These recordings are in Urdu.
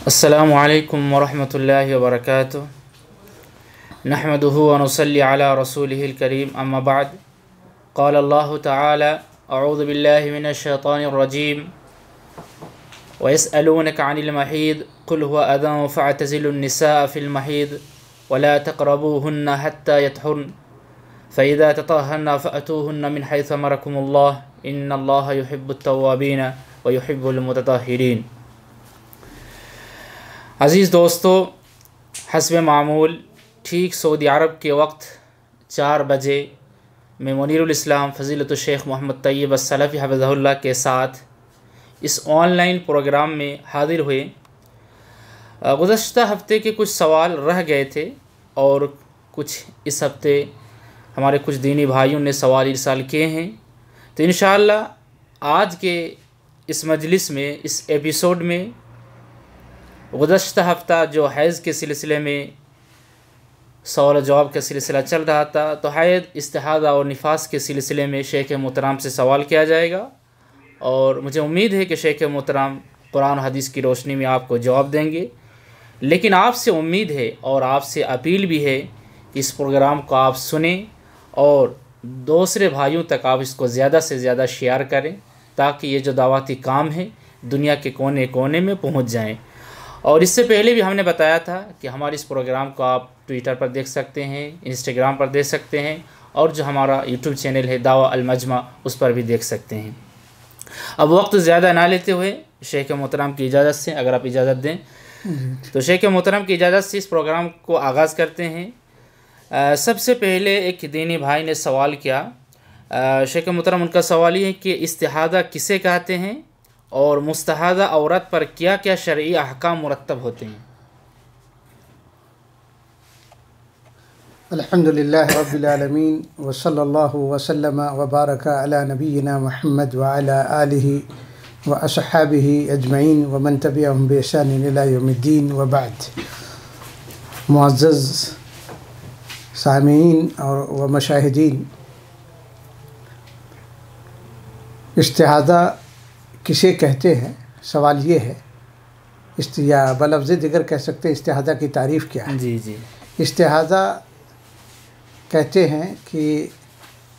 السلام علیکم ورحمۃ اللہ وبرکاتہ نحمده ونصلی علی رسوله الکریم اما بعد قال اللہ تعالی اعوذ باللہ من الشیطان الرجیم ويسألونك عن المحيض قل هو أذى فاعتزلوا النساء في المحيض ولا تقربوهن حتى يطهرن فإذا تطهرن فأتوهن من حيث أمركم الله إن الله يحب التوابين ويحب المتطهرين۔ عزیز دوستو، حسب معمول ٹھیک سعودی عرب کے وقت 4 بجے میں منیر الاسلام فضیلت الشیخ محمد طیب السلفی حفظہ اللہ کے ساتھ اس آن لائن پروگرام میں حاضر ہوئے۔ گزشتہ ہفتے کے کچھ سوال رہ گئے تھے اور کچھ اس ہفتے ہمارے کچھ دینی بھائیوں نے سوال ارسال کیے ہیں، تو انشاءاللہ آج کے اس مجلس میں، اس ایپیسوڈ میں، گزشتہ ہفتہ جو حیض کے سلسلے میں سوال و جواب کا سلسلہ چل رہا تھا، تو حیض، استحاضہ اور نفاس کے سلسلے میں شیخ محترم سے سوال کیا جائے گا، اور مجھے امید ہے کہ شیخ محترم قرآن و حدیث کی روشنی میں آپ کو جواب دیں گے۔ لیکن آپ سے امید ہے اور آپ سے اپیل بھی ہے کہ اس پروگرام کو آپ سنیں اور دوسرے بھائیوں تک آپ اس کو زیادہ سے زیادہ شیئر کریں، تاکہ یہ جو دعوتی کام ہے دنیا کے کونے کونے میں پہنچ جائیں۔ اور اس سے پہلے بھی ہم نے بتایا تھا کہ ہمارے اس پروگرام کو آپ ٹویٹر پر دیکھ سکتے ہیں، انسٹاگرام پر دیکھ سکتے ہیں، اور جو ہمارا یوٹیوب چینل ہے دعویٰ المجمع، اس پر بھی دیکھ سکتے ہیں۔ اب وقت زیادہ نہ لیتے ہوئے شیخ محترم کی اجازت سے، اگر آپ اجازت دیں تو شیخ محترم کی اجازت سے اس پروگرام کو آغاز کرتے ہیں۔ سب سے پہلے ایک دینی بھائی نے سوال کیا، شیخ محترم ان کا سوال یہ ہے کہ استحاضہ کسے کہتے ہیں اور مستحاضہ عورت پر کیا کیا شرعی احکام مرتب ہوتے ہیں؟ الحمدللہ رب العالمین وصلی اللہ وسلم وبارک علی نبینا محمد وعلی آلہ واصحابہ اجمعین ومن تبعہم بإحسان الی یوم الدین وبعد۔ معزز سامعین و مشاہدین، استحاضہ کسے کہتے ہیں، سوال یہ ہے، یا بلفظ دیگر کہہ سکتے ہیں استحاضہ کی تعریف کیا ہے؟ جی استحاضہ کہتے ہیں کہ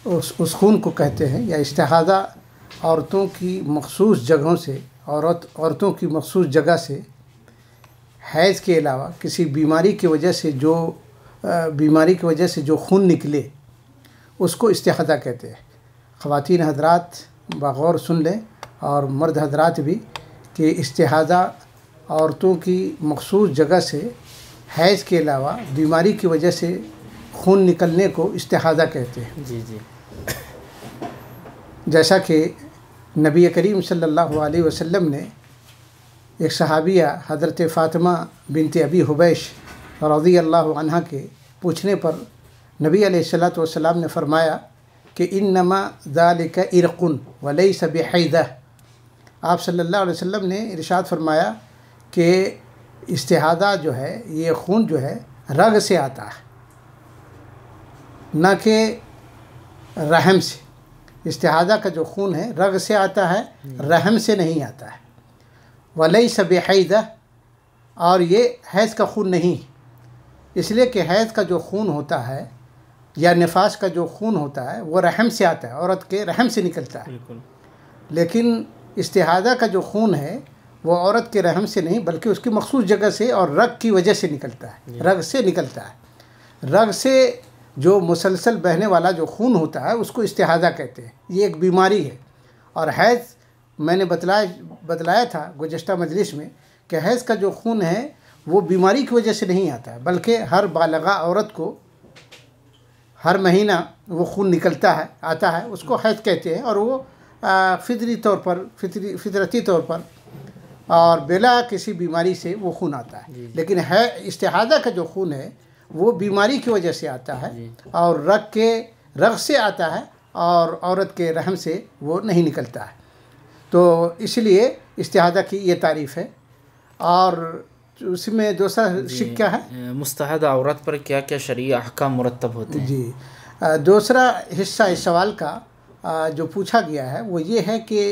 اس خون کو کہتے ہیں، یا استحاضہ عورتوں کی مخصوص جگہوں سے، عورتوں کی مخصوص جگہ سے حیض کے علاوہ کسی بیماری کی وجہ سے جو خون نکلے اس کو استحاضہ کہتے ہیں۔ خواتین حضرات بغور سن لیں، اور مرد حضرات بھی، کہ استحاضہ عورتوں کی مخصوص جگہ سے حیض کے علاوہ بیماری کی وجہ سے خون نکلنے کو استحاضہ کہتے ہیں۔ جی جیسا کہ نبی کریم صلی اللہ علیہ وسلم نے ایک صحابیہ حضرت فاطمہ بنت ابی حبیش رضی اللہ عنہ کے پوچھنے پر نبی علیہ السلام نے فرمایا کہ انما ذالک عرق ولیس بحیضہ۔ آپ صلی اللہ علیہ وسلم نے ارشاد فرمایا کہ استحاضہ جو ہے، یہ خون جو ہے رگ سے آتا ہے، نہ کہ رحم سے۔ استحاضہ کا جو خون ہے رگ سے آتا ہے، رحم سے نہیں آتا ہے۔ ولیس بحیضہ، اور یہ حیض کا خون نہیں، اس لیے کہ حیض کا جو خون ہوتا ہے یا نفاس کا جو خون ہوتا ہے وہ رحم سے آتا ہے، عورت کے رحم سے نکلتا ہے۔ لیکن استحاضہ کا جو خون ہے وہ عورت کے رحم سے نہیں، بلکہ اس کی مخصوص جگہ سے اور رگ کی وجہ سے نکلتا ہے، رگ سے نکلتا ہے۔ رگ سے جو مسلسل بہنے والا جو خون ہوتا ہے اس کو استحاضہ کہتے ہیں۔ یہ ایک بیماری ہے، اور حیض میں نے بتلایا تھا گزشتہ مجلس میں کہ حیض کا جو خون ہے وہ بیماری کی وجہ سے نہیں آتا ہے، بلکہ ہر بالغہ عورت کو ہر مہینہ وہ خون نکلتا ہے، آتا ہے، اس کو حیض کہتے ہیں، اور وہ فطرتی طور پر اور بلا کسی بیماری سے وہ خون آتا ہے۔ لیکن استحاضہ کا جو خون ہے وہ بیماری کی وجہ سے آتا ہے، اور رگ سے آتا ہے، اور عورت کے رحم سے وہ نہیں نکلتا ہے۔ تو اس لیے استحاضہ کی یہ تعریف ہے۔ اور اس میں دوسرا شق کیا ہے؟ مستحاضہ عورت پر کیا کیا شرعی احکام مرتب ہوتے ہیں؟ جی، دوسرا حصہ اس سوال کا جو پوچھا گیا ہے وہ یہ ہے کہ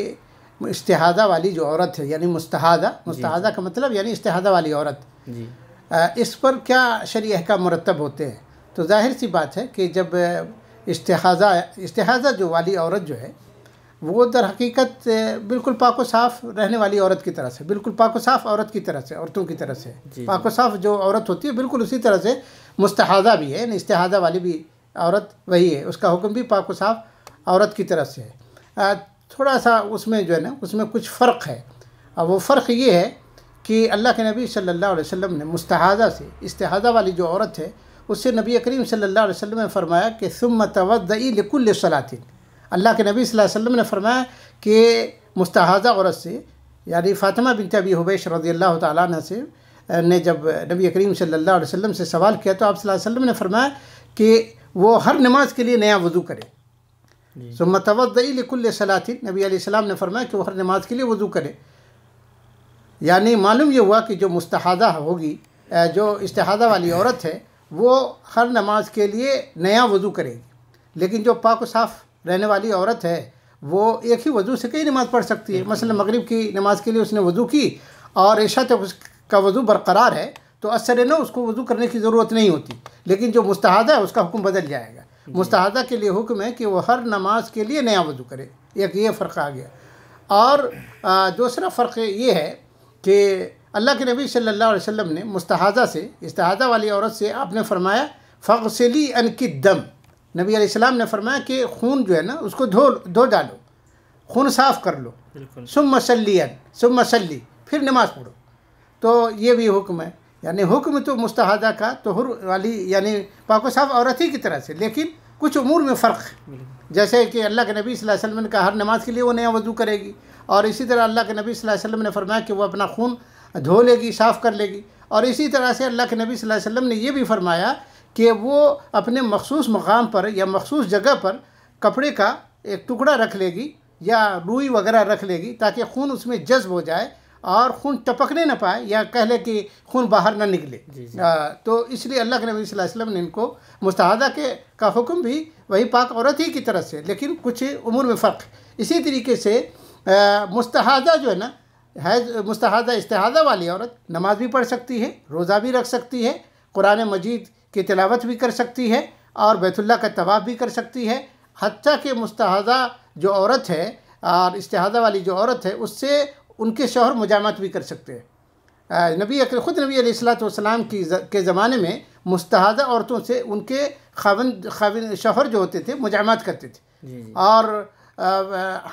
استحاضہ والی جو عورت ہے، یعنی مستحاضہ کا مطلب یعنی استحاضہ والی عورت، جی اس پر کیا شرعی احکام مرتب ہوتے ہیں؟ تو ظاہر سی بات ہے کہ جب استحاضہ جو والی عورت جو ہے وہ در حقیقت بالکل پاک و صاف رہنے والی عورت کی طرح سے، بالکل پاک و صاف عورت کی طرح سے، عورتوں کی طرح سے پاک و صاف جو عورت ہوتی ہے بالکل اسی طرح سے مستحاضہ بھی ہے، یعنی استحاضہ والی بھی عورت وہی ہے، اس کا حکم بھی پاک و صاف عورت کی طرف سے ہے۔ تھوڑا سا اس میں جو ہے نا اس میں کچھ فرق ہے، اور وہ فرق یہ ہے کہ اللہ کے نبی صلی اللہ علیہ وسلم نے مستحاضہ سے، استحاضہ والی جو عورت ہے اس سے نبی کریم صلی اللہ علیہ وسلم نے فرمایا کہ ثم توضئی لکل صلاۃ، اللہ کے نبی صلی اللہ علیہ وسلم نے فرمایا کہ مستحاضہ عورت سے، یعنی فاطمہ بنت ابی حبیش رضی اللہ تعالیٰ عنہ سے نے جب نبی کریم صلی اللہ علیہ وسلم سے سوال کیا تو آپ صلی اللہ علیہ وسلم نے فرمایا کہ وہ ہر نماز کے لیے نیا وضو کرے۔ ثم توضئی لکل صلاۃ، نبی علیہ السلام نے فرمایا کہ وہ ہر نماز کے لیے وضو کرے، یعنی معلوم یہ ہوا کہ جو مستحاضہ ہوگی، جو استحاضہ والی عورت ہے وہ ہر نماز کے لیے نیا وضو کرے گی، لیکن جو پاک و صاف رہنے والی عورت ہے وہ ایک ہی وضو سے کئی نماز پڑھ سکتی ہے۔ مثلا مغرب کی نماز کے لیے اس نے وضو کی اور عشاء تک اس کا وضو برقرار ہے تو اثر نو اس کو وضو کرنے کی ضرورت نہیں ہوتی، لیکن جو مستحاضہ ہے اس کا حکم بدل جائے گا۔ مستحاضہ کے لیے حکم ہے کہ وہ ہر نماز کے لیے نیا وضو کرے، ایک یہ فرق آ گیا۔ اور دوسرا فرق یہ ہے کہ اللہ کے نبی صلی اللہ علیہ وسلم نے مستحاضہ سے، استحاضہ والی عورت سے آپ نے فرمایا فغسلی عنک الدم، نبی علیہ السلام نے فرمایا کہ خون جو ہے نا اس کو دھو ڈالو، خون صاف کر لو، ثم صلی، پھر نماز پڑھو۔ تو یہ بھی حکم ہے، یعنی حکم تو مستحاضہ کا طہور والی یعنی پاک و صاف عورت ہی کی طرح سے، لیکن کچھ امور میں فرق ہے، جیسے کہ اللہ کے نبی صلی اللہ علیہ وسلم نے کہا ہر نماز کے لیے وہ نیا وضو کرے گی، اور اسی طرح اللہ کے نبی صلی اللہ علیہ وسلم نے فرمایا کہ وہ اپنا خون دھو لے گی، صاف کر لے گی، اور اسی طرح سے اللہ کے نبی صلی اللہ علیہ وسلم نے یہ بھی فرمایا کہ وہ اپنے مخصوص مقام پر یا مخصوص جگہ پر کپڑے کا ایک ٹکڑا رکھ لے گی یا روئی وغیرہ رکھ لے گی تاکہ خون اس میں جذب ہو جائے اور خون ٹپکنے نہ پائے یا کہہ لے کہ خون باہر نہ نکلے۔ تو اس لیے اللہ کے نبی صلی اللہ علیہ وسلم نے ان کو مستحاضہ کا حکم بھی وہی پاک عورت ہی کی طرف سے، لیکن کچھ امور میں فرق۔ اسی طریقے سے مستحاضہ جو ہے نا، مستحاضہ استحاضہ والی عورت نماز بھی پڑھ سکتی ہے، روزہ بھی رکھ سکتی ہے، قرآن مجید کی تلاوت بھی کر سکتی ہے، اور بیت اللہ کا طواف بھی کر سکتی ہے، حتیٰ کہ مستحاضہ جو عورت ہے اور استحاضہ والی جو عورت ہے اس سے ان کے شوہر مجامعت بھی کر سکتے ہیں۔ خود نبی علیہ الصلوۃ والسلام کے زمانے میں مستحاضہ عورتوں سے ان کے خاوند شوہر جو ہوتے تھے مجامعت کرتے تھے، اور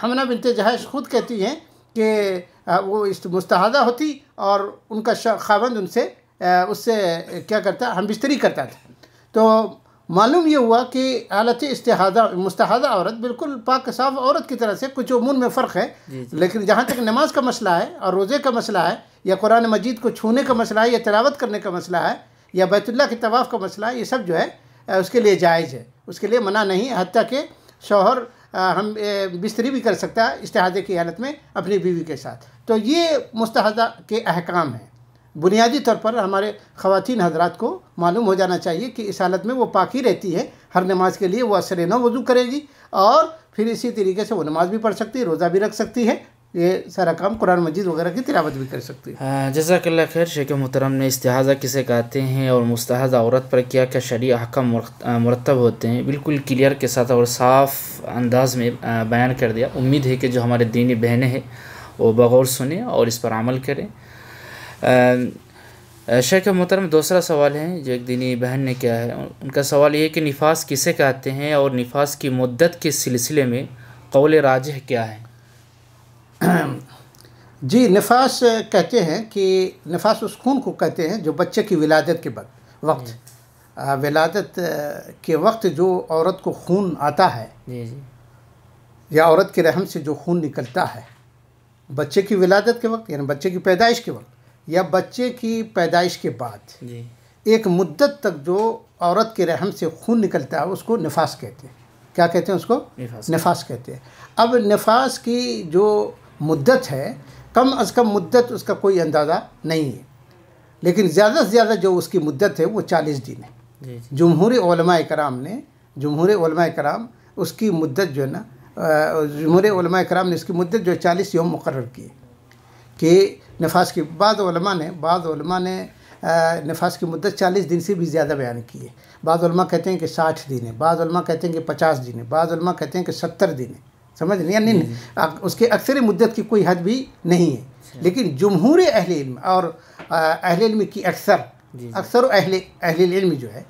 حمنہ بنت جہش خود کہتی ہیں کہ وہ مستحاضہ ہوتی اور ان کا خاوند اس سے کیا کرتا، ہم بستری کرتا تھا۔ تو معلوم یہ ہوا کہ حالت مستحاضہ عورت بالکل پاک صاف عورت کی طرح سے، کچھ امور میں فرق ہے، لیکن جہاں تک نماز کا مسئلہ ہے اور روزے کا مسئلہ ہے یا قرآن مجید کو چھونے کا مسئلہ ہے یا تلاوت کرنے کا مسئلہ ہے یا بیت اللہ کے طواف کا مسئلہ ہے، یہ سب جو ہے اس کے لیے جائز ہے، اس کے لیے منع نہیں ہے، حتیٰ کہ شوہر ہم بستری بھی کر سکتا ہے استحاضے کی حالت میں اپنی بیوی کے ساتھ۔ تو یہ مستحاضہ کے احکام ہیں۔ بنیادی طور پر ہمارے خواتین حضرات کو معلوم ہو جانا چاہیے کہ اس حالت میں وہ پاکی رہتی ہے، ہر نماز کے لیے وہ عصر نو وضو کرے گی، اور پھر اسی طریقے سے وہ نماز بھی پڑھ سکتی ہے، روزہ بھی رکھ سکتی ہے، یہ سارا کام قرآن مجید وغیرہ کی تلاوت بھی کر سکتی ہے۔ جزاک اللہ خیر شیخ محترم نے استحاضہ کسے کہتے ہیں اور مستحاضہ عورت پر کیا کیا شرعی احکام مرتب ہوتے ہیں بالکل کلیئر کے ساتھ اور صاف انداز میں بیان کر دیا۔ امید ہے کہ جو ہمارے دینی بہنیں ہیں وہ بغور سنیں اور اس پر عمل کریں۔ شیخ محترم دوسرا سوال ہے جو ایک دینی بہن نے کیا ہے، ان کا سوال یہ ہے کہ نفاس کسے کہتے ہیں اور نفاس کی مدت کے سلسلے میں قول راجح کیا ہے؟ جی، نفاس کہتے ہیں کہ نفاس اس خون کو کہتے ہیں جو بچے کی ولادت کے بعد ولادت کے وقت جو عورت کو خون آتا ہے یا عورت کے رحم سے جو خون نکلتا ہے بچے کی ولادت کے وقت، یعنی بچے کی پیدائش کے وقت یا بچے کی پیدائش کے بعد ایک مدت تک جو عورت کے رحم سے خون نکلتا ہے اس کو نفاس کہتے ہیں۔ کیا کہتے ہیں اس کو؟ نفاس کہتے ہیں۔ اب نفاس کی جو مدت ہے کم از کم مدت اس کا کوئی اندازہ نہیں ہے، لیکن زیادہ سے زیادہ جو اس کی مدت ہے وہ 40 دن ہے۔ جمہور علماء کرام اس کی مدت جو ہے نا جمہور علماء کرام نے اس کی مدت جو 40 یوم مقرر کی کہ نفاس کی بعض علماء نے نفاس کی مدت 40 دن سے بھی زیادہ بیان کی ہے. بعض علماء کہتے ہیں کہ 60 دن ہے، بعض علماء کہتے ہیں کہ 50 دن ہے، بعض علماء کہتے ہیں کہ 70 دن ہے. سمجھ نہیں، یعنی اس کے اکثر مدت کی کوئی حد بھی نہیں ہے. لیکن جمہور اہل علم اور اہل علم کی اکثر اہل علم جو ہے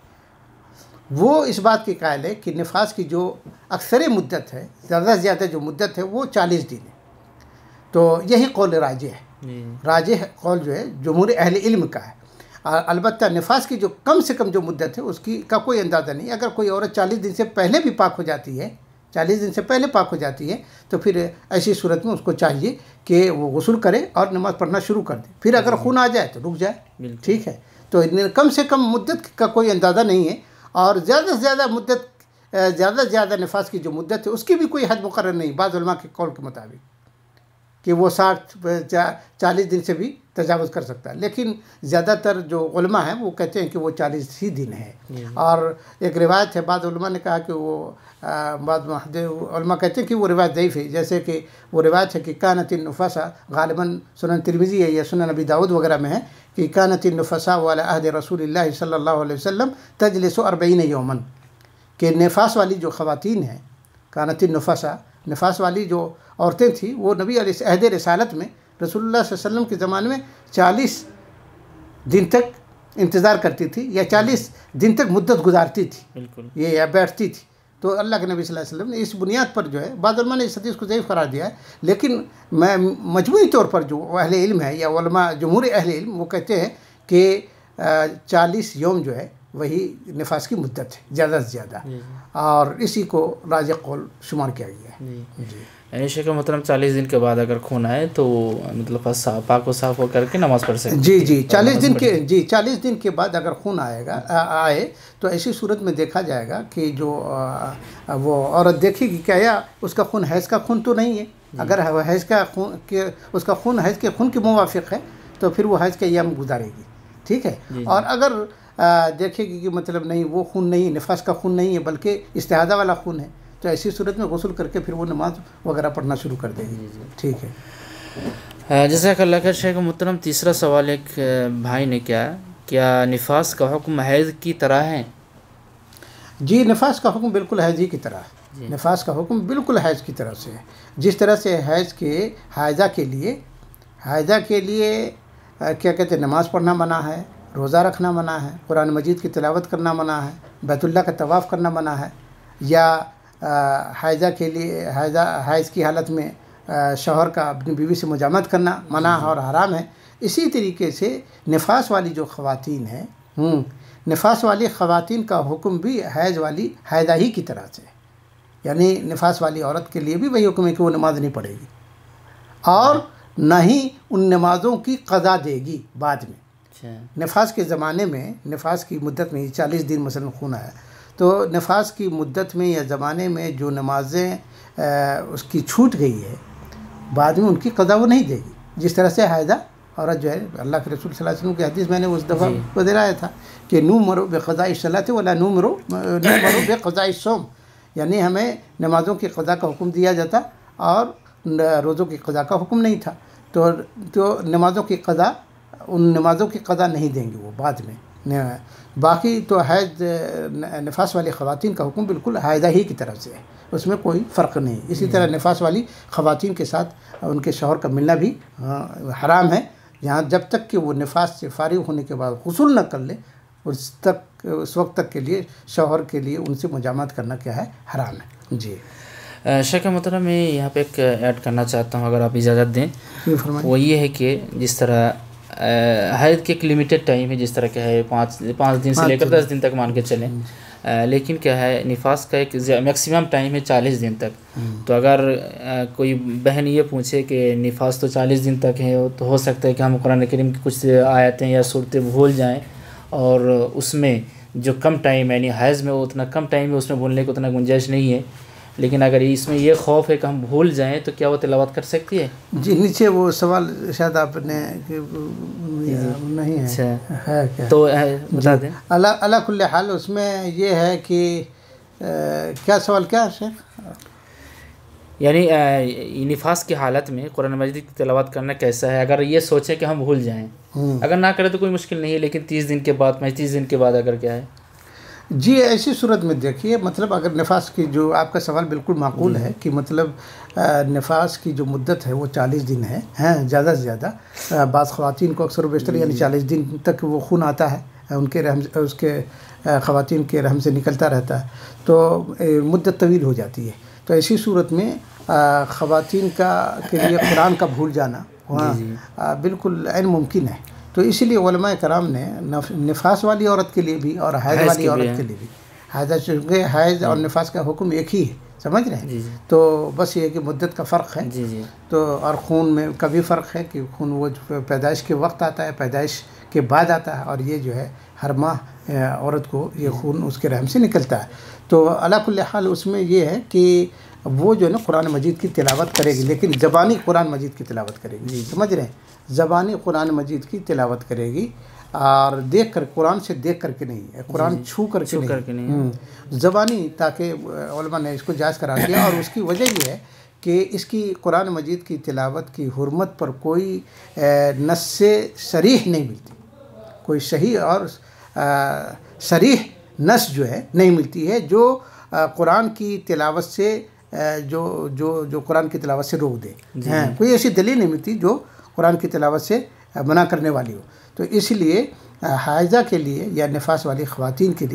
وہ اس بات کے قائل ہے کہ نفاس کی جو اکثر مدت ہے، زیادہ سے زیادہ جو مدت ہے وہ 40 دن ہے. تو یہی قول راجح قول جو ہے جمہور اہل علم کا ہے. البتہ نفاس کی جو کم سے کم جو مدت ہے اس کا کوئی اندازہ نہیں. اگر کوئی عورت 40 دن سے پہلے بھی پاک ہو جاتی ہے، 40 دن سے پہلے پاک ہو جاتی ہے، تو پھر ایسی صورت میں اس کو چاہیے کہ وہ غسل کرے اور نماز پڑھنا شروع کر دے. پھر اگر خون آ جائے تو رک جائے، ٹھیک ہے. تو کم سے کم مدت کا کوئی اندازہ نہیں ہے، اور زیادہ سے زیادہ نفاس کی جو مدت ہے اس کی بھی کوئی حد مقرر نہیں. بعض علماء کے قول کے مطابق کہ وہ 40 دن سے بھی تجاوز کر سکتا ہے، لیکن زیادہ تر جو علماء ہیں وہ کہتے ہیں کہ وہ 40 ہی دن ہے. اور ایک روایت ہے، بعض علماء نے کہا کہ وہ بعض علماء کہتے ہیں کہ وہ روایت ضعیف ہے. جیسے کہ وہ روایت ہے کہ کانت النفساء، غالباً سنن ترمذی ہے یا سنن ابی داؤد وغیرہ میں ہے کہ کانت النفساء علی عہد رسول اللہ صلی اللہ علیہ وسلم تجلس 40 یوماً، کہ نفاس والی جو خواتین ہیں، کانت النفساء، نفاس والی جو عورتیں تھیں، وہ نبی علیہ عہد رسالت میں رسول اللہ صلی اللہ علیہ وسلم کے زمانے میں 40 دن تک انتظار کرتی تھی، یا 40 دن تک مدت گزارتی تھی، بالکل یہ بیٹھتی تھی. تو اللہ کے نبی صلی اللہ علیہ وسلم نے اس بنیاد پر جو ہے، بعض علماء نے اس حدیث کو ضعیف قرار دیا ہے، لیکن مجموعی طور پر جو اہل علم ہے یا علماء جمہور اہل علم وہ کہتے ہیں کہ 40 یوم جو ہے وہی نفاس کی مدت ہے زیادہ سے زیادہ، اور اسی کو راجح قول شمار کیا گیا ہے. جی یعنی شیخ محترم 40 دن کے بعد اگر خون آئے تو مطلب پاک و صاف ہو کر کے نماز پڑھ سکتے. جی 40 دن کے بعد اگر خون آئے تو ایسی صورت میں دیکھا جائے گا کہ جو وہ عورت دیکھے گی کیا اس کا خون حیض کا خون تو نہیں ہے. اگر حیض کا خون اس کا خون حیض کے خون کے موافق ہے تو پھر وہ حیض کے ایام گزارے گی، ٹھیک ہے. اور اگر دیکھے گی کہ مطلب نہیں، وہ خون نہیں، نفاس کا خون نہیں ہے بلکہ استحاضہ والا خون ہے، تو ایسی صورت میں غسل کر کے پھر وہ نماز وغیرہ پڑھنا شروع کر دے گی. ٹھیک ہے. جزاک اللہ خیر. شیخ محترم تیسرا سوال ایک بھائی نے کیا نفاس کا حکم حیض کی طرح ہے؟ جی نفاس کا حکم بالکل حیض ہی کی طرح ہے. نفاس کا حکم بالکل حیض کی طرح سے ہے. جس طرح سے حائضہ کے لیے کیا کہتے ہیں، نماز پڑھنا منع ہے، روزہ رکھنا منع ہے، قرآن مجید کی تلاوت کرنا منع ہے، بیت اللہ کا طواف کرنا منع ہے، یا حائضہ کے لیے حیض کی حالت میں شوہر کا اپنی بیوی سے مجامعت کرنا منع اور حرام ہے. اسی طریقے سے نفاس والی جو خواتین ہیں، نفاس والی خواتین کا حکم بھی حائضہ ہی کی طرح سے، یعنی نفاس والی عورت کے لیے بھی وہی حکم ہے کہ وہ نماز نہیں پڑھے گی، اور نہ ہی ان نمازوں کی قضا دے گی بعد میں. نفاس کے زمانے میں، نفاس کی مدت میں 40 دن مثلا خون آیا، تو نفاس کی مدت میں یا زمانے میں جو نمازیں اس کی چھوٹ گئی ہے بعد میں ان کی قضا وہ نہیں دے گی. جس طرح سے حائضہ عورت جو ہے، اللہ کے رسول صلی اللہ علیہ وسلم کی حدیث میں نے اس دفعہ بتایا تھا کہ نؤمر بقضاء الصلاۃ ولا نؤمر بقضاء الصوم، یعنی ہمیں نمازوں کی قضا کا حکم دیا جاتا اور روزوں کی قضا کا حکم نہیں تھا. تو ان نمازوں کی قضا نہیں دیں گے وہ بعد میں. باقی تو حیض نفاس والی خواتین کا حکم بالکل حائضہ ہی کی طرف سے ہے، اس میں کوئی فرق نہیں. اسی طرح نفاس والی خواتین کے ساتھ ان کے شوہر کا ملنا بھی حرام ہے، جب تک کہ وہ نفاس سے فارغ ہونے کے بعد غسل نہ کر لے، اس وقت تک کے لیے شوہر کے لیے ان سے مجامعت کرنا کیا ہے، حرام ہے. جی شیخ محترم میں یہاں پہ ایک ایڈ کرنا چاہتا ہوں اگر آپ اجازت دیں. وہ یہ ہے کہ جس طرح حیض کے ایک لمیٹڈ ٹائم ہے، جس طرح کہ ہے 5 دن سے لے کر 10 دن تک مان کے چلیں، لیکن کیا ہے نفاس کا ایک میکسیمم ٹائم ہے 40 دن تک. تو اگر کوئی بہن یہ پوچھے کہ نفاس تو 40 دن تک ہے، تو ہو سکتا ہے کہ ہم قرآن کریم کی کچھ آیتیں یا صورتیں بھول جائیں، اور اس میں جو کم ٹائم ہے، یعنی حیض میں اتنا کم ٹائم ہے، اس میں بھولنے کو اتنا گنجائش نہیں ہے. لیکن اگر اس میں یہ خوف ہے کہ ہم بھول جائیں تو کیا وہ تلاوت کر سکتی ہے؟ جی نیچے وہ سوال شاید آپ نے نہیں ہے کیا تو بتا دیں. اللہ کل حال اس میں یہ ہے کہ کیا سوال کیا شیخ؟ یعنی نفاس کی حالت میں قرآن مجید کی تلاوت کرنا کیسا ہے؟ اگر یہ سوچیں کہ ہم بھول جائیں، اگر نہ کریں تو کوئی مشکل نہیں ہے، لیکن 30 دن کے بعد 35 دن کے بعد اگر کیا ہے؟ جی ایسی صورت میں دیکھیے، مطلب اگر نفاس کی، جو آپ کا سوال بالکل معقول ہے کہ مطلب نفاس کی جو مدت ہے وہ 40 دن ہے، زیادہ سے زیادہ بعض خواتین کو اکثر و بیشتر یعنی 40 دن تک وہ خون آتا ہے، ان کے رحم، اس کے خواتین کے رحم سے نکلتا رہتا ہے، تو مدت طویل ہو جاتی ہے۔ تو ایسی صورت میں خواتین کے لیے قرآن کا بھول جانا بالکل عین ممکن ہے۔ تو اسی لیے علماء کرام نے نفاس والی عورت کے لیے بھی اور حیض والی عورت کے لیے بھی، چونکہ حیض اور نفاس کا حکم ایک ہی ہے، سمجھ رہے ہیں؟ تو بس یہ کہ مدت کا فرق ہے، تو اور خون میں کا بھی فرق ہے کہ خون وہ پیدائش کے وقت آتا ہے، پیدائش کے بعد آتا ہے، اور یہ جو ہے ہر ماہ عورت کو یہ خون اس کے رحم سے نکلتا ہے۔ تو علی کل حال اس میں یہ ہے کہ وہ جو ہے نا قرآن مجید کی تلاوت کرے گی، لیکن زبانی قرآن مجید کی تلاوت کرے گی، سمجھ رہے ہیں؟ زبانی قرآن مجید کی تلاوت کرے گی، اور دیکھ کر، قرآن سے دیکھ کر کے نہیں، قرآن چھو کر کے نہیں، زبانی، تاکہ علماء نے اس کو جائز قرار دیا، اور اس کی وجہ یہ ہے کہ اس کی قرآن مجید کی تلاوت کی حرمت پر کوئی نص صریح نہیں ملتی، کوئی صحیح اور صریح نص جو ہے نہیں ملتی ہے جو قرآن کی تلاوت سے جو قرآن کی تلاوت سے روک دے، کوئی ایسی دلیل نہیں ملتی جو قرآن کی تلاوت سے منع کرنے والی ہو۔ تو اس لیے حائضہ کے لیے یا نفاس والی خواتین کے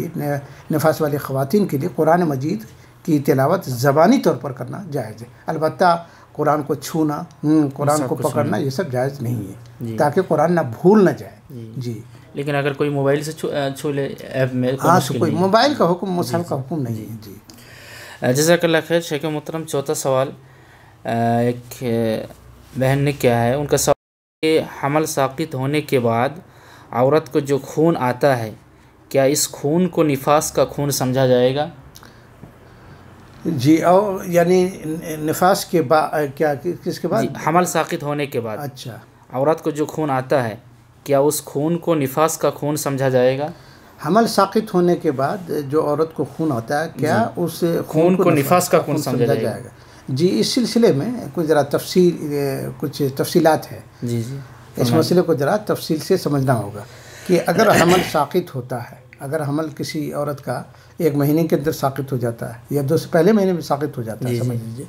لیے قرآن مجید کی تلاوت زبانی طور پر کرنا جائز ہے، البتہ قرآن کو چھونا، قرآن کو پکڑنا یہ سب جائز نہیں ہے، تاکہ قرآن نہ بھول نہ جائے۔ جی لیکن اگر کوئی موبائل سے چھو لے ایپ میں، کوئی موبائل کا حکم، مصحف کا حکم نہیں ہے۔ جی جزاک اللہ خیر شیخ محترم۔ چوتھا سوال ایک بہن نے کیا ہے، ان کا سوال کہ حمل ساقط ہونے کے بعد عورت کو جو خون آتا ہے، کیا اس خون کو نفاس کا خون سمجھا جائے گا؟ جی، اور یعنی نفاس کے بعد کیا، کس کے بعد؟ حمل ساقط ہونے کے بعد اچھا، عورت کو جو خون آتا ہے، کیا اس خون کو نفاس کا خون سمجھا جائے گا؟ حمل ساقط ہونے کے بعد جو عورت کو خون آتا ہے، کیا اس خون کو نفاس کا خون سمجھا جائے گا؟ جی، اس سلسلے میں کچھ ذرا کچھ تفصیلات ہے، اس مسئلے کو ذرا تفصیل سے سمجھنا ہوگا کہ اگر حمل ساقط ہوتا ہے، اگر حمل کسی عورت کا 1 مہینے کے اندر ساقط ہو جاتا ہے، یا پہلے مہینے میں ساقط ہو جاتا ہے، سمجھ لیجیے،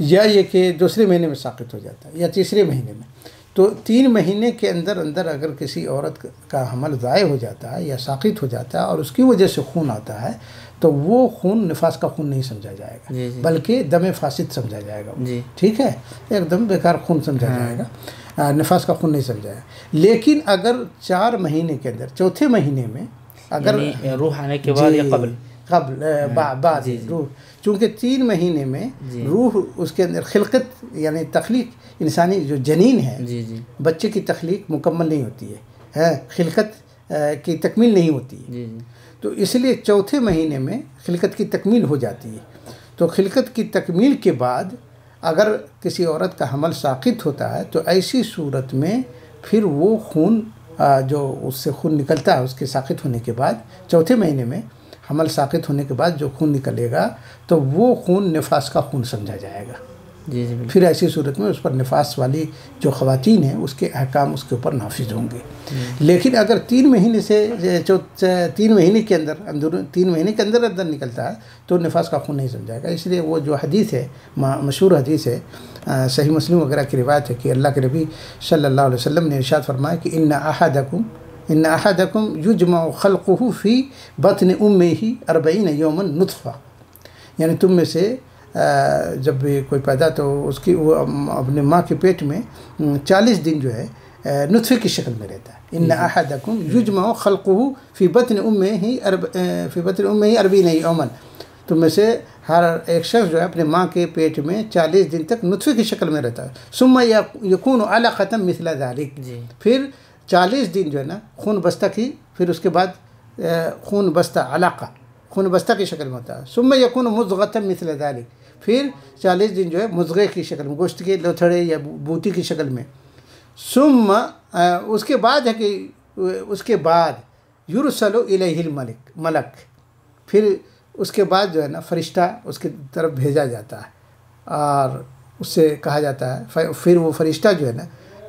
یا یہ کہ دوسرے مہینے میں ساقط ہو جاتا ہے، یا تیسرے مہینے میں، تو 3 مہینے کے اندر اگر کسی عورت کا حمل ضائع ہو جاتا ہے یا ساقط ہو جاتا ہے اور اس کی وجہ سے خون آتا ہے، تو وہ خون نفاس کا خون نہیں سمجھا جائے گا، بلکہ دم فاسد سمجھا جائے گا، ٹھیک ہے، ایک دم بیکار خون سمجھا جائے گا، نفاس کا خون نہیں سمجھا جائے گا۔ لیکن اگر 4 مہینے کے اندر، چوتھے مہینے میں اگر روح آنے کے بعد یا قبل بعد روح، چونکہ 3 مہینے میں روح اس کے اندر خلقت یعنی تخلیق، انسانی جو جنین ہے، بچے کی تخلیق مکمل نہیں ہوتی ہے، خلقت کی تکمیل نہیں ہوتی ہے، تو اس لیے چوتھے مہینے میں خلقت کی تکمیل ہو جاتی ہے۔ تو خلقت کی تکمیل کے بعد اگر کسی عورت کا حمل ساقط ہوتا ہے، تو ایسی صورت میں پھر وہ خون جو اس سے خون نکلتا ہے، اس کے ساقط ہونے کے بعد، چوتھے مہینے میں حمل ساقط ہونے کے بعد جو خون نکلے گا، تو وہ خون نفاس کا خون سمجھا جائے گا۔ پھر ایسی صورت میں اس پر نفاس والی جو خواتین ہیں، اس کے احکام اس کے اوپر نافذ ہوں گے۔ لیکن اگر 3 مہینے سے 3 مہینے کے اندر نکلتا ہے، تو نفاس کا خون نہیں سمجھائے گا۔ اس لیے وہ جو حدیث ہے، مشہور حدیث ہے، صحیح مسلم وغیرہ کی روایت ہے کہ اللہ کے نبی صلی اللہ علیہ وسلم نے ارشاد فرمایا کہ ان احدکم یجمع خلقہ فی بطن امہ 40 یوما نطفہ، یعنی تم میں سے جب بھی کوئی پیدا تو اس کی وہ اپنے ماں کے پیٹ میں 40 دن جو ہے نطفے کی شکل میں رہتا ہے۔ ان احدکم یجمع خلقہ فی بطن امہ 40 یوما، تم میں سے ہر ایک شخص جو ہے اپنے ماں کے پیٹ میں 40 دن تک نطفے کی شکل میں رہتا ہے۔ ثم یکون علقۃ مثل ذلک، پھر 40 دن جو ہے نا خون بستہ کی، پھر اس کے بعد خون بستہ علقہ، خون بستہ کی شکل میں ہوتا ہے۔ ثم یکون مضغۃ مثل ذلک، پھر 40 دن جو ہے مضغے کی شکل میں، گوشت کے لوتھڑے یا بوٹی کی شکل میں۔ ثم اس کے بعد ہے کہ اس کے بعد یرسل الیہ الملک، پھر اس کے بعد جو ہے نا فرشتہ اس کی طرف بھیجا جاتا ہے، اور اس سے کہا جاتا ہے پھر وہ فرشتہ جو ہے نا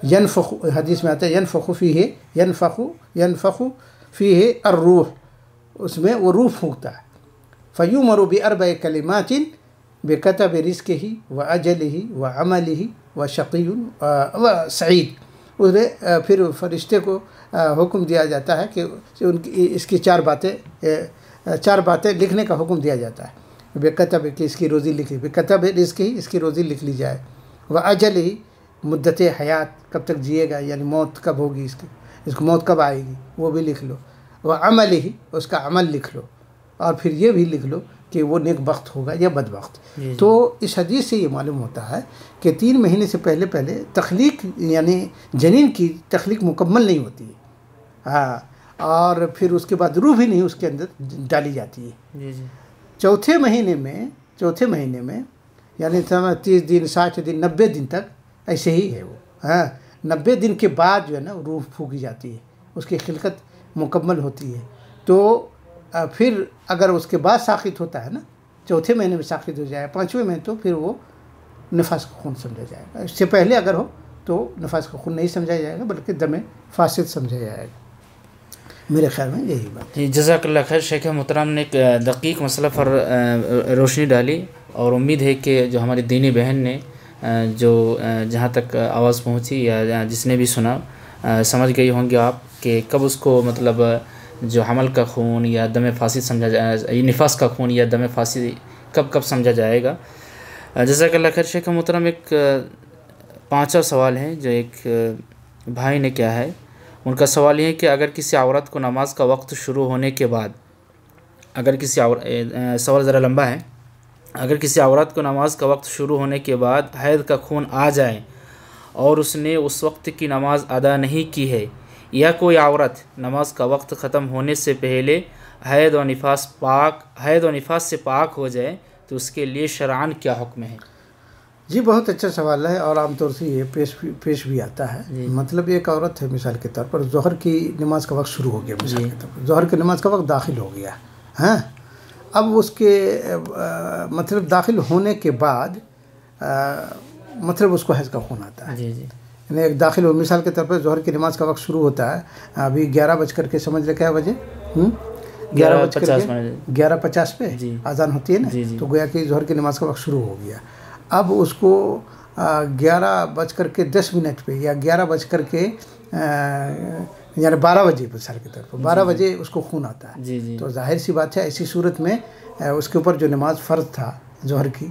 ینفخ، حدیث میں آتا ہے ینفخ فیہ الروح، اس میں وہ روح پھونکتا ہے. فیؤمر باربع کلمات بکتب رزقہ واجلہ وعملہ وشقی وسعید. پھر فرشتے کو حکم دیا جاتا ہے کہ اس کی چار باتیں لکھنے کا حکم دیا جاتا ہے. بکتب کہ اس کی روزی لکھی، بکتب رزق ہی اس کی روزی لکھ لی جائے، واجل ہی مدت حیات کب تک جیے گا، یعنی موت کب ہوگی اس کو موت کب آئے گی وہ بھی لکھ لو، وعمل ہی اس کا عمل لکھ لو، اور پھر یہ بھی لکھ لو کہ وہ نیک بخت ہوگا یا بدبخت. تو اس حدیث سے یہ معلوم ہوتا ہے کہ 3 مہینے سے پہلے تخلیق یعنی جنین کی تخلیق مکمل نہیں ہوتی ہے. ہاں، اور پھر اس کے بعد روح بھی نہیں اس کے اندر ڈالی جاتی ہے. چوتھے مہینے میں یعنی 30 دن 60 دن 90 دن تک ایسے ہی ہے وہ. ہاں، 90 دن کے بعد جو ہے نا روح پھونکی جاتی ہے، اس کی خلقت مکمل ہوتی ہے. تو پھر اگر اس کے بعد ساقط ہوتا ہے نا، چوتھے مہینے میں ساقط ہو جائے، 5ویں میں تو پھر وہ نفاس کا خون سمجھا جائے گا. اس سے پہلے اگر ہو تو نفاس کا خون نہیں سمجھا جائے گا بلکہ دم فاسد سمجھا جائے گا. میرے خیال میں یہی بات. جی، جزاک اللہ خیر. شیخ محترم نے ایک دقیق مسئلہ پر روشنی ڈالی، اور امید ہے کہ جو ہماری دینی بہن نے جو جہاں تک آواز پہنچی یا جس نے بھی سنا سمجھ گئی ہوں گے آپ کہ کب اس کو مطلب جو حمل کا خون یا دم فاسد سمجھا جائے، نفاس کا خون یا دم فاسد کب سمجھا جائے گا. جزاک اللہ خیر. شیخ محترم ایک 5واں سوال ہے جو ایک بھائی نے کیا ہے. ان کا سوال یہ ہے کہ اگر کسی عورت کو نماز کا وقت شروع ہونے کے بعد، سوال ذرا لمبا ہے، اگر کسی عورت کو نماز کا وقت شروع ہونے کے بعد حیض کا خون آ جائے اور اس نے اس وقت کی نماز ادا نہیں کی ہے، یا کوئی عورت نماز کا وقت ختم ہونے سے پہلے حیض و نفاس سے پاک ہو جائے تو اس کے لیے شرعاً کیا حکم ہے؟ جی، بہت اچھا سوال ہے، اور عام طور سے یہ پیش بھی آتا ہے. مطلب ایک عورت ہے، مثال کے طور پر ظہر کی نماز کا وقت شروع ہو گیا، مثال کے طور پر ظہر کی نماز کا وقت داخل ہو گیا. ہاں، اب اس کے مطلب داخل ہونے کے بعد مطلب اس کو حیض کا خون آتا ہے. یعنی ایک داخل ہو، مثال کے طور پر ظہر کی نماز کا وقت شروع ہوتا ہے ابھی 11 کے سمجھ لے کیا بجے 11:50 پہ اذان ہوتی ہے نا، تو گویا کہ ظہر کی نماز کا وقت شروع ہو گیا. اب اس کو 11:10 پہ یا 11 یعنی 12 بجے مثال کے طور پر 12 بجے اس کو خون آتا ہے. تو ظاہر سی بات ہے ایسی صورت میں اس کے اوپر جو نماز فرض تھا ظہر کی،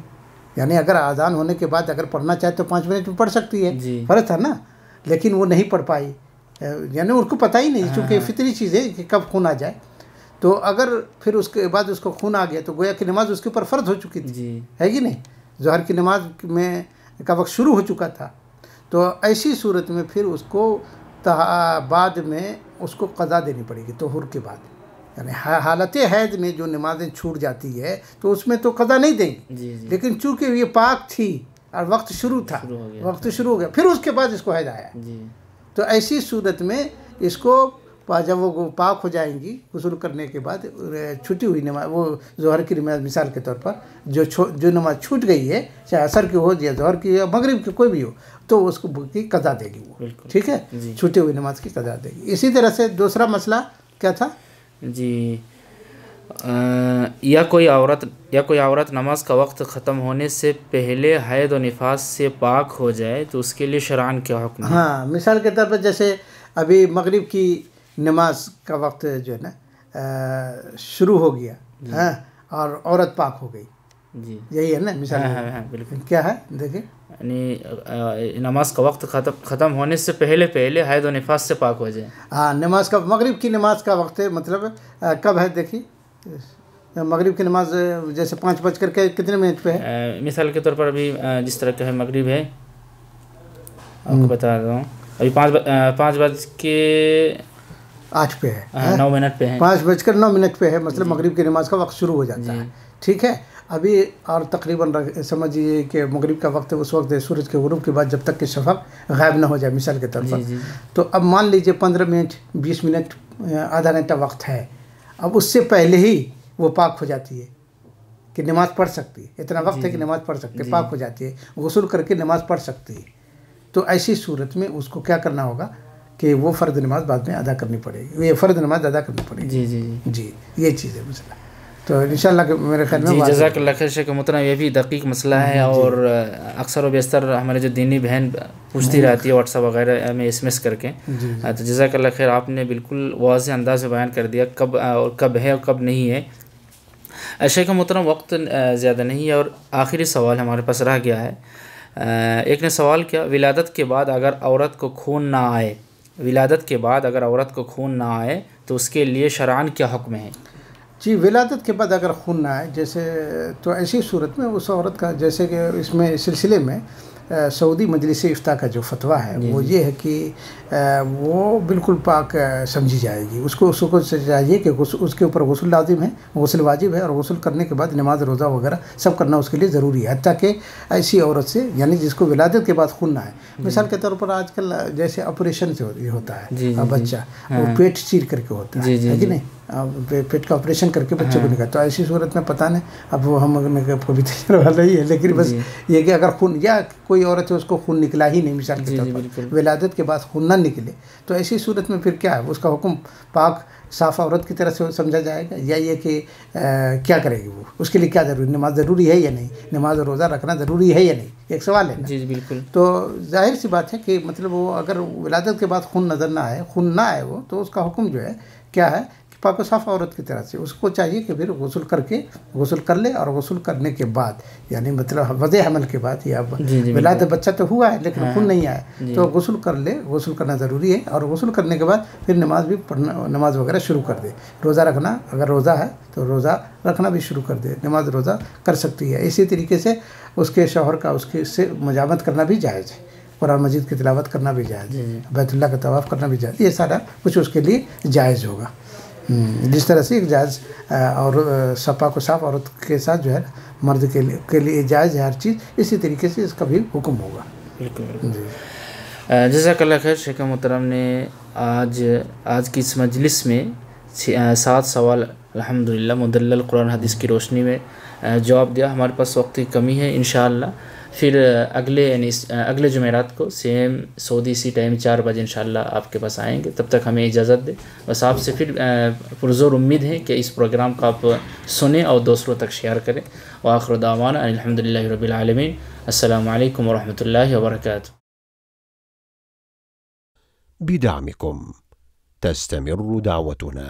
یعنی اگر اذان ہونے کے بعد اگر پڑھنا چاہے تو 5 منٹ میں پڑھ سکتی ہے، فرض تھا نا، لیکن وہ نہیں پڑھ پائی، یعنی ان کو پتہ ہی نہیں، چونکہ فطری چیز ہے کہ کب خون آ جائے. تو اگر پھر اس کے بعد اس کو خون آ گیا تو گویا کہ نماز اس کے اوپر فرض ہو چکی تھی، ہے کہ نہیں؟ ظہر کی نماز میں کا وقت شروع ہو چکا تھا. تو ایسی صورت میں پھر اس کو بعد میں اس کو قضا دینی پڑے گی طہور کے بعد. یعنی حالت حیض میں جو نمازیں چھوٹ جاتی ہے تو اس میں تو قضا نہیں دیں گے، لیکن چونکہ یہ پاک تھی اور وقت شروع تھا، وقت شروع ہو گیا، پھر اس کے بعد اس کو حیض آیا، تو ایسی صورت میں اس کو جب وہ پاک ہو جائیں گی غسل کرنے کے بعد، چھٹی ہوئی نماز، وہ ظہر کی نماز مثال کے طور پر جو نماز چھوٹ گئی ہے، چاہے عصر کی ہو یا ظہر کی یا مغرب کی کوئی بھی ہو، تو اس کو کی قضا دے گی وہ. ٹھیک ہے، چھوٹی ہوئی نماز کی قضا دے گی. اسی طرح سے دوسرا مسئلہ کیا تھا؟ جی، یا کوئی عورت نماز کا وقت ختم ہونے سے پہلے حیض و نفاس سے پاک ہو جائے تو اس کے لیے شرعاً کیا حکم ہے؟ ہاں، مثال کے طور پر جیسے ابھی مغرب کی نماز کا وقت جو ہے نا شروع ہو گیا، ہاں، اور عورت پاک ہو گئی، یہی ہے نا مثال. بالکل. کیا ہے دیکھیں، یعنی نماز کا وقت ختم ہونے سے پہلے حیض و نفاس سے پاک ہو جائے. ہاں، نماز کا مغرب کی نماز کا وقت مطلب کب ہے؟ دیکھیے مغرب کی نماز جیسے 5 کتنے منٹ پہ ہے، مثال کے طور پر ابھی جس طرح کا ہے مغرب ہے، آپ کو بتا رہا ہوں، ابھی 5:08 پہ ہے، 9 منٹ پہ ہے، 5:09 پہ ہے، مطلب مغرب کی نماز کا وقت شروع ہو جاتا ہے. ٹھیک ہے، ابھی اور تقریباً سمجھیے کہ مغرب کا وقت اس وقت سورج کے غروب کے بعد جب تک کہ شفق غائب نہ ہو جائے مثال کے طور پر. تو اب مان لیجئے 15 منٹ 20 منٹ آدھا گھنٹہ وقت ہے، اب اس سے پہلے ہی وہ پاک ہو جاتی ہے، کہ نماز پڑھ سکتی ہے، اتنا وقت ہے کہ نماز پڑھ سکتے، پاک ہو جاتی ہے، غسل کر کے نماز پڑھ سکتی ہے، تو ایسی صورت میں اس کو کیا کرنا ہوگا کہ وہ فرض نماز بعد میں ادا کرنی پڑے گی، یہ فرض نماز ادا کرنی پڑے گی۔ جی یہ چیز ہے مسئلہ، تو انشاءاللہ کہ میرے خیال میں جزاک اللہ خیر شیخ محترم، یہ بھی دقیق مسئلہ ہے اور اکثر و بیشتر ہمارے جو دینی بہن پوچھتی رہتی ہے واٹس ایپ وغیرہ میں SMS کر کے، تو جزاک اللہ خیر، آپ نے بالکل واضح انداز میں بیان کر دیا کب اور کب ہے اور کب نہیں ہے۔ شیخ محترم وقت زیادہ نہیں ہے اور آخری سوال ہمارے پاس رہ گیا ہے۔ ایک نے سوال کیا، ولادت کے بعد اگر عورت کو خون نہ آئے، ولادت کے بعد اگر عورت کو خون نہ آئے تو اس کے لیے شرعاً کیا حکم ہے؟ جی ولادت کے بعد اگر خون نہ آئے جیسے، تو ایسی صورت میں اس عورت کا، جیسے کہ اس میں سلسلے میں سعودی مجلس افتاء کا جو فتویٰ ہے وہ یہ ہے کہ وہ بالکل پاک سمجھی جائے گی، اس کو چاہیے کہ اس کے اوپر غسل لازم ہے، غسل واجب ہے، اور غسل کرنے کے بعد نماز روزہ وغیرہ سب کرنا اس کے لیے ضروری ہے، حتیٰ کہ ایسی عورت سے یعنی جس کو ولادت کے بعد خون نہ آئے، مثال کے طور پر آج کل جیسے آپریشن سے ہوتا ہے بچہ، وہ پیٹ چیر کر کے ہوتا ہے کہ نہیں، پیٹ کا آپریشن کر کے بچے کو نکال، تو ایسی صورت میں پتہ نہیں، اب وہ ہم کبھی تجربہ والا ہی ہے، لیکن بس یہ کہ اگر خون یا کوئی عورت ہے اس کو خون نکلا ہی نہیں، مثال کے طور پر ولادت کے بعد خون نہ نکلے، تو ایسی صورت میں پھر کیا ہے، اس کا حکم پاک صاف عورت کی طرح سے سمجھا جائے گا، یا یہ کہ کیا کرے گی وہ، اس کے لیے کیا ضروری، نماز ضروری ہے یا نہیں، نماز اور روزہ رکھنا ضروری ہے یا نہیں، ایک سوال ہے نا۔ جی بالکل۔ تو ظاہر سی بات ہے کہ مطلب وہ اگر ولادت کے بعد خون نظر نہ آئے، خون نہ آئے وہ، تو اس کا حکم جو ہے کیا ہے، پاک و صاف عورت کی طرح سے اس کو چاہیے کہ پھر غسل کر لے، اور غسل کرنے کے بعد یعنی مطلب وضع حمل کے بعد، یا ولادت بچہ تو ہوا ہے لیکن خون نہیں آیا، تو غسل کر لے، غسل کرنا ضروری ہے، اور غسل کرنے کے بعد پھر نماز بھی پڑھنا، نماز وغیرہ شروع کر دے، روزہ رکھنا اگر روزہ ہے تو روزہ رکھنا بھی شروع کر دے، نماز روزہ کر سکتی ہے، اسی طریقے سے اس کے شوہر کا اس کے سے مجامت کرنا بھی جائز ہے، قرآن مجید کی تلاوت کرنا بھی جائز ہے، بیت اللہ کا طواف کرنا بھی جائز ہے، یہ سارا کچھ اس کے لیے جائز ہوگا، جس طرح سے ایک جائز اور پاک و صاف عورت کے ساتھ جو ہے مرد کے لیے جائز ہے ہر چیز، اسی طریقے سے اس کا بھی حکم ہوگا۔ بالکل۔ جزاک اللہ خیر شیخ محترم نے آج کی اس مجلس میں 7 سوال الحمدللہ مدلل قرآن حدیث کی روشنی میں جواب دیا۔ ہمارے پاس وقت کی کمی ہے، انشاءاللہ پھر اگلے جمعرات کو سیم سعودی اسی ٹائم 4 بجے انشاءاللہ آپ کے پاس آئیں گے، تب تک ہمیں اجازت دیں، بس آپ سے پھر پرزور امید ہے کہ اس پروگرام کو آپ سنیں اور دوسروں تک شیئر کریں۔ وآخر دعوانا ان الحمدللہ رب العالمین۔ السلام علیکم ورحمۃ اللہ وبرکاتہ۔ بدعمكم تستمر دعوتنا.